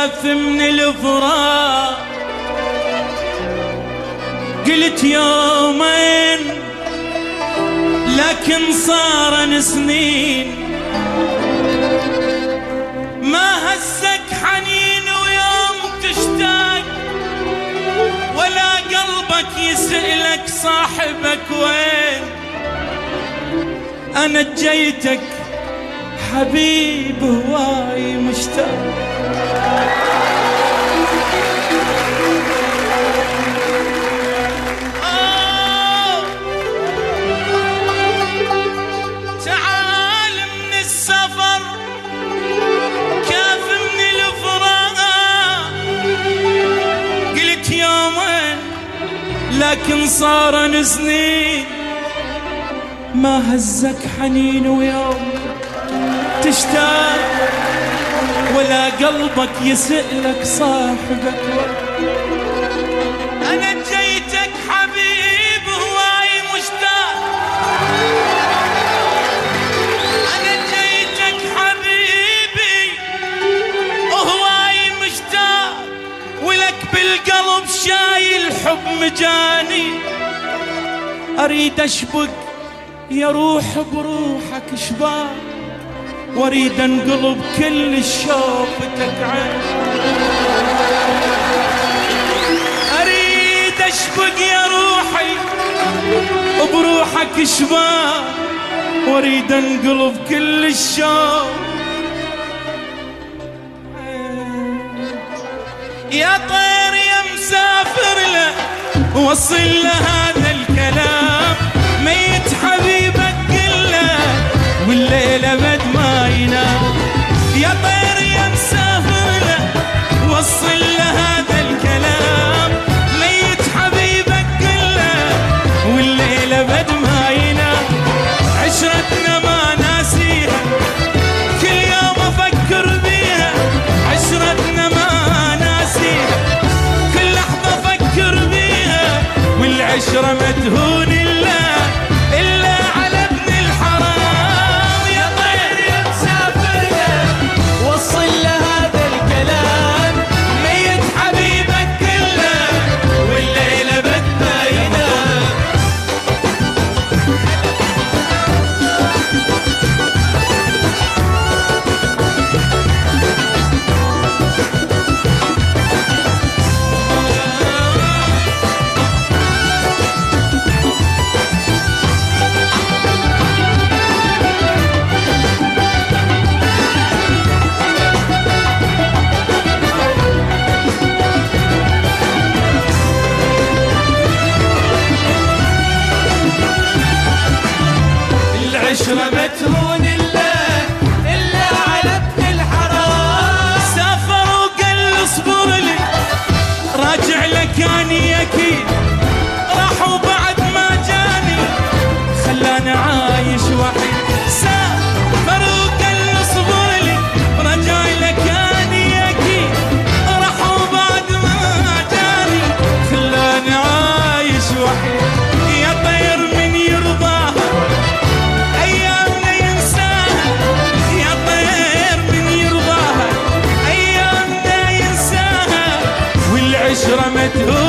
كيف من الفراق قلت يومين لكن صارن سنين ما هزك حنين ويوم تشتاق ولا قلبك يسألك صاحبك وين. أنا جيتك حبيب هواي مشتاق تعال من السفر كيف من الفراق قلت يومين لكن صارن سنين ما هزك حنين ويوم تشتاق ولا قلبك يسألك صاحبك. أنا جيتك حبيب هواي مشتاق أنا جيتك حبيبي هواي مشتاق ولك بالقلب شايل حب مجاني أريد أشبك يا روح بروحك شباب واريد انقلب كل شوفتك عين اريد اشبق يا روحي بروحك شباب واريد انقلب كل الشوق. يا طير يا مسافر له وصل له هذا الكلام ميت حبيبك كله والليلة بد ما ينام. يا طير يا مسافر له وصل له هذا الكلام ميت حبيبك كله والليلة بد ما ينام. عشرتنا ما ناسيها كل يوم افكر بيها عشرتنا ما ناسيها كل لحظة افكر بيها والعشرة مدهون إلا على ابن الحرام. يا طير يا مسافر له وصل له هذا الكلام ميت حبيبك كله والليلة بد ما ينام. العشرة متهون إلا على ابن الحرام. سافر وقال اصبر لي راجع لك أني أكيد راح وبعد ما جاني خلاني عايش وحيد. سافر وقال اصبر لي راجع لك أني أكيد راح وبعد ما جاني خلاني عايش وحيد. يا طير من يرضاها عشرة مدهون